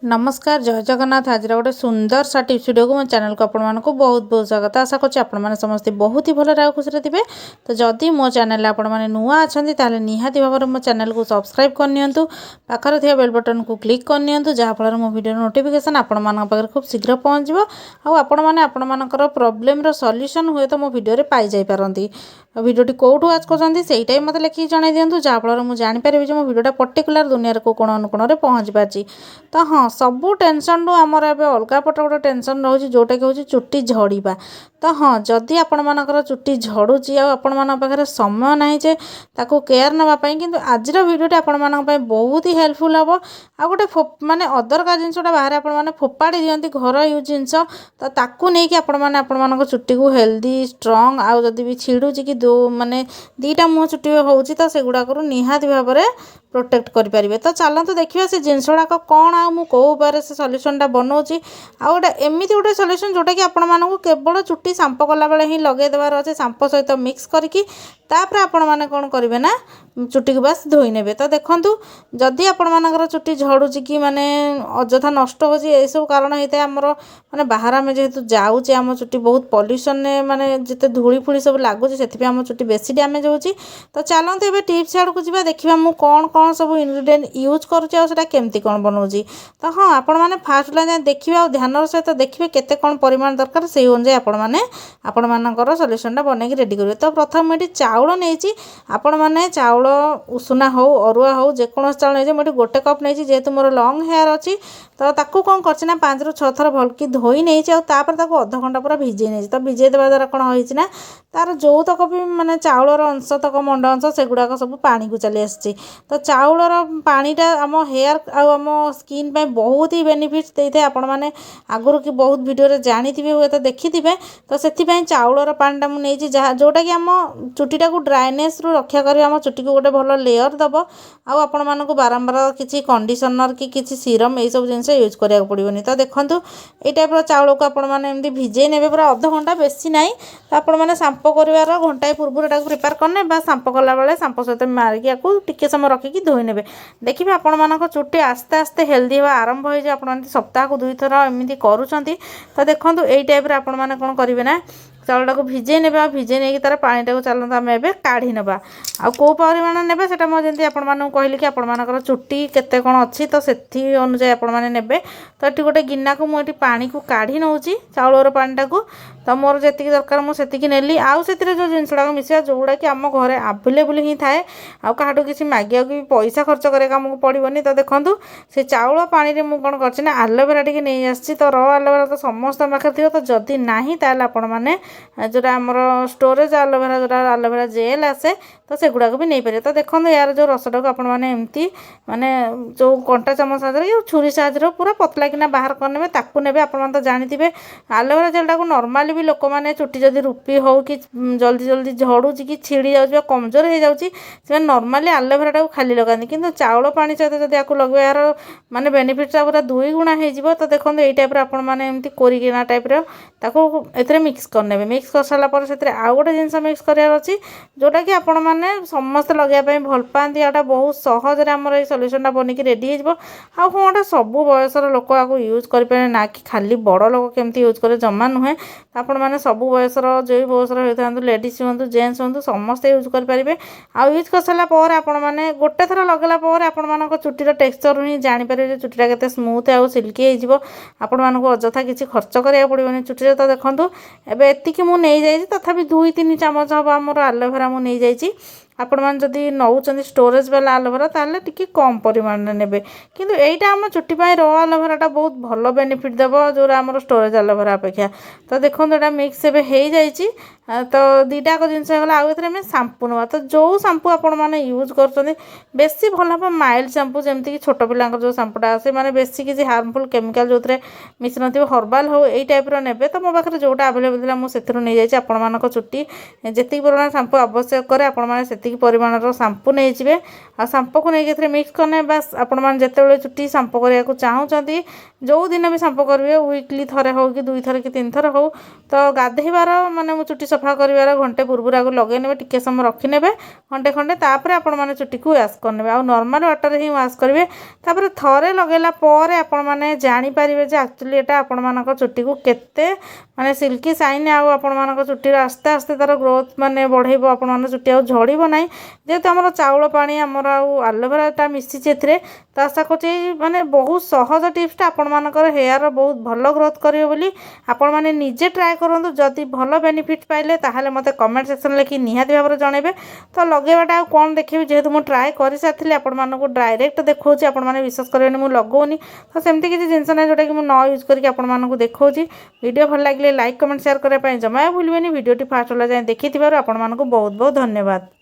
नमस्कार जय जगन्नाथ। आज गोटे सुंदर सा टिप्स वीडियो को मो चैनल को आपण को बहुत बहुत स्वागत। आशा करछि आपण माने समस्त बहुत ही भल राव खुशी थे। तो जदि मो चैनल आपण माने नुआ अछंती ताले निहाती भाव मो चैनल को सब्सक्राइब करनियंतु, पाखरे थिया बेल बटन को क्लिक करनियंतु, जहा फल मो वीडियो नोटिफिकेशन आपण मान पाखरे खूब शीघ्र पहुंच जिवो। आ आपण माने आपण मानकर प्रॉब्लम रो सॉल्यूशन हुए तो मो वीडियो रे पाई जाई पारंती। वीडियोटी कोठू आज करछंती सेईटा ही मते लिखि जणाई दियंतु, जहा फल मु जानि परिबि जे मो वीडियोटा पर्टिकुलर दुनिया रे को कोण अनुकोण रे पहुंच पाछि। तो हाँ, सबू टेंशन आमर ए अलग पट गोटे टेंशन रोचे जोटा कि हूँ चुट्टी झड़वा। तो हाँ, जदि आपण मानकर चुट्टी झड़ुची आपण मान पाखे समय ना जे ताको केयर नापी, किंतु आज भिडियोटी आपण मान बहुत ही हेल्पफुल हम। आ गोटे माने अदरकार जिनसा बाहर आपण मैंने फोपाड़ी दिखती घर यूज जिनस, तो ताकू नहीं कि आपण मैंने आपण मान चुट्टी को हेल्दी स्ट्रंग आउ जदि भी छिड़ुची कि दो माने दीटा मुँह चुट्टी होची तो सेगुड़ाक निहाती भाव में प्रोटेक्ट करेंगे। तो चलते देखिए से जिनस गुड़ाक कौन आउ कौ उपाय से सल्यूशनटा बनाऊँगी। आ गोटे एमती गोटे सल्यूशन जोटा कि आपण मानक केवल चुट्टी सांप कला बेले ही लगे देवार अच्छे, सांप सहित मिक्स करके तापर आपण मैंने कौन करेंगे ना चुट्टी को बास धोई ने। तो देखूँ जदि आपण मानकर चुट्टी झड़ुची कि माने अଯଥା नष्ट हो सब कारण होता है आमर माने बाहर आम जेहेतु जाऊे आम चुट्टी बहुत पॉल्यूशन ने माने जिते धूली फूली सब लगुच से आम चुट्टी बेसी डैमेज होची। तो चलते ए टिप्स आड़ को जी देखा मुझे कौन कौन सब इनग्रेडिएंट यूज करुँचा केमती कौन बनाऊँगी। तो हाँ, आपण मैंने फास्ट लाइन देखिए और ध्यान सहित देखिए केते कौन परिमाण दरकार से अनुसार आपण मानकर सल्यूशनटा बनैकी रेडी करेंगे। तो प्रथम ये चाउल नहीं आपण मैंने चाउल उषुना हो अरुआ हो जेको चाउल नहीं मुझे गोटे कप नहीं जेहेतु मोर लंग हेयर अच्छी। तो ताकू कौन करना 5 ରୁ 6 थर भलकी धोई नहीं तापर अध घंटा पूरा भिजे नहीं। तो भिजे देवा द्वारा कौन होना तार जो तक भी माने चाउलर अंश तक मंड अंश से गुड़ाक सब पानी को चली आसी। तो चाउलर पानीटा आम हेयर आम स्किन पे बहुत ही बेनिफिट्स देते हैं। आपण मैंने आगुरी कि बहुत वीडियो जानी हुए तो देखी थे। तो से चाउलर पानीटा मुझे जहाँ जोटा कि आम चुट्टीटा को ड्राइनेस रु रक्षा कर आम चुट्टी को गोटे भल लेयर दब। आपण मानक बारंबार किसी कंडीशनर कि किसी सीरम यही सब जिनस यूज करा पड़ोनी। तो देखूँ ये टाइप चाउल को आपण मैंने भिजे ने पूरा अध घंटा बेसी ना। तो आपण मैंने सांप कर घंटाए पूर्व प्रिपेयर करने बा सांप कला बेले सांप सहित मारिकी आपको टिके समय रखिकी धोई ने। देखिए आपण मानक चुट्टी आस्ते आस्ते हेल्दी हवा आरंभ हो जाए। सप्ताह को 2 थर एमती करुँच। तो देखो यही टाइप आपण मैंने कौन करेंगे ना चाउलटा को भिजे ने भिजे नहीं तार पानीटा को चलते आम ए काढ़ी ना आ कौ परिमाण ने से मुझे आपको कहली कि आपर चुट्टी केते कौन अच्छी। तो से अनुसार आपण मैंने ने। तो ये गोटे गिना को मुझे पानी को काढ़ी नौ चाउलर पानीटा को। तो मोर जी दरकार मुझे नेली आउ से जो जिनसुड़ा मिसा जोड़ा कि आम घर आवेलेबल ही थाए आ कहाटू किसी मागिया भी पैसा खर्च करके आमको पड़ोनी। तो देखूँ से चाउल पानी में मुझे कौन कर आलोवेरा टी नहीं आसी। तो र आलोवेरा तो समस्त पाखे थी। तो जदि नहीं ताल आपण मैंने जोटा आमर स्टोरेज आलोवेरा जोटा आलोवेरा जेल आसे तो से गुड़ाक भी नहीं पारे। तो देखो यार जो रसटा को आपण मैंने एमती माने जो कंटा चामच साहाଯ୍ୟରେ छुरी साहाଯ୍ୟରେ पूरा पतला किना बाहर करने ताकू ने आपण तो जानी आलोवेरा जेलटा को नॉर्मली भी लोक मैंने चुट्टी जदि रूपी हो कि जल्दी जल्दी झड़ुची कि छिड़ी जाऊँ कमजोर हो जाऊँगी से नॉर्मली आलोवेरा को खाली लगाती। किंतु चाउल पानी सहित जब आपको लगे यार माने बेनिफिट्स पूरा 2 गुणा हो। तो देखो यही टाइप आपण मैंने एमती कोरिकिना टाइप ए मिक्स करने। मिक्स कर सारापर से आउ गोटे जिनस मिक्स करार अच्छी जोटा कि आपण मैंने समस्त लगाई भल पाती। आटा बहुत सहज आमर ये सल्यूशनटा बनिकी रेडी हो। हाँ गोटे सबू बयसर लोक आपको यूज करें ना कि खाली बड़ लोक केमती यूज करे जमा नुहे। आपण मैंने सबू बयसर जो बयसर होता लेडीज हूँ जेन्ट्स हूँ समस्ते यूज करेंगे। आउ यूज कर सारापर आपण मैंने गोटे थर लगेला आपण मानक चुट्टीर टेक्सचर ही जानीपर चुट्टीटा केते स्मूथ आउ सिल्की हो। आपण मानक अଯଥା किसी खर्च करा पड़ोनी चुट्टी। तो देखूँ एबे एतिकी मु नहीं जाइए तथापि 2-3 चामच हम आमर आलोवेरा मु नहीं जाइए। आपण मैंने जदि नौकरी स्टोरेज वाला आलोवेरा ताले टिके कम परिमाण में नेबे। किंतु एटा आम चुट्टी रो आलोवेराटा बहुत भल बेनिफिट देव जो आमर स्टोरेज आलोवेरा अपेक्षा। तो देखो यहाँ मिक्स एबे हो जाइए। तो 2टाक जिनस आउ ए सांपू ना। तो जो सांपू आपण मैंने यूज कर बेसी भल हम माइल्ड सांपू जमती कि छोट पिला जो सांपूटा आसे माने बेसी किसी हार्मफुल केमिकल जो मिसी न हर्बाल हो यही टाइप ने। तो मो पाखे जोटा आवेलेबल था मुझे नहीं जाइए। आपण मानक चुट्टी जी परिमाण सांपू आवश्यक करे आपण मैंने ସେତିକି ପରିମାଣର ସାମ୍ପୁ ନେଇଯିବେ। ଆଉ ସାମ୍ପୁକୁ ନେଇକି ଏଥିରେ ମିକ୍ସ କଲେ ବାସ୍ ଆପଣମାନେ ଯେତେବେଳେ ଚୁଟି ସାମ୍ପୁ କରିବାକୁ ଚାହୁଁଛନ୍ତି ଯେଉଁ ଦିନ ବି ସାମ୍ପୁ କରିବେ ୱିକଲି ଥରେ ହେଉ କି 2 ଥର କି 3 ଥର ହେଉ ତ ଗାଧୋଇବାର ମାନେ ମୁଁ ଚୁଟି ସଫା କରିବାର ଘଣ୍ଟେ ପୂର୍ବରୁ ଆଗ ଲଗାଇ ନେବେ, ଟିକେ ସମୟ ରଖିନେବେ ଘଣ୍ଟେ ଖଣ୍ଡେ, ତାପରେ ଆପଣମାନେ ଚୁଟିକୁ ୱାଶ୍ କରିନେବେ। ଆଉ ନର୍ମାଲ ୱାଟରରେ ହିଁ ୱାଶ୍ କରିବେ। ତାପରେ ଥରେ ଲଗାଇଲା ପରେ ଆପଣମାନେ ଜାଣିପାରିବେ ଯେ ଆକ୍ଚୁଆଲି ଏଇଟା ଆପଣମାନଙ୍କ ଚୁଟିକୁ କେତେ ମାନେ ସିଲ୍କି ସାଇନ୍, ଆଉ ଆପଣମାନଙ୍କ ଚୁଟିର ଆସ୍ତେ ଆସ୍ତେ ତା'ର ଗ୍ରୋଥ୍ ମାନେ ବଢ଼େଇବ। ଆପଣମାନଙ୍କ ଚୁଟି ଆଉ ଝଡ଼ିବ ନାହିଁ, ଯେହେତୁ ଆମର ଚାଉଳ ପାଣି ଆମର ଆଉ ଆଲୋଭେରାଟା ମିଶିଛି ଏଥିରେ। ତ ଆଶା କରୁଛି ମାନେ ବହୁତ ସହଜ ଟିପ୍ସଟା ଆପଣମାନଙ୍କର ହେୟାର ବହୁତ ଭଲ ଗ୍ରୋଥ୍ କରିବ ବୋଲି ଆପଣମାନେ ନିଜେ ଟ୍ରାଏ କରନ୍ତୁ। ଯଦି ଭଲ ବେନିଫିଟ୍ ପାଇଲେ ତାହେଲେ ମୋତେ କମେଣ୍ଟ ସେକ୍ସନ୍ରେ ଲେଖି ନିହାତି ଭାବରେ ଜଣାଇବେ। ତ ଲଗାଇବାଟା ଆଉ କ'ଣ ଦେଖିବି, ଯେହେତୁ ମୁଁ ଟ୍ରାଏ କରିସାରିଥିଲି ଆପଣମାନଙ୍କୁ ଡାଇରେକ୍ଟ ଦେଖାଉଛି, ଆପଣମାନେ ବିଶ୍ୱାସ କରିବେନି ମୁଁ ଲଗାଉନି। ତ ସେମିତି କିଛି ଜିନିଷ ନାହିଁ ଯେଉଁଟାକି ମୁଁ ନ ୟୁଜ୍ କରିକି ଆପଣମାନଙ୍କୁ ଦେଖାଉଛି। ଭିଡ଼ିଓ ଭଲ ଲାଗିଲେ ଲାଇକ୍ କମେଣ୍ଟ ସେୟାର କରିବା ପାଇଁ ଜମା ଭୁଲିବେନି। ଭିଡ଼ିଓଟି ଫାଷ୍ଟ ହେଲା ଯାଏଁ ଦେଖିଥିବାରୁ ଆପଣମାନଙ୍କୁ ବହୁତ ବହୁତ ଧନ୍ୟବାଦ।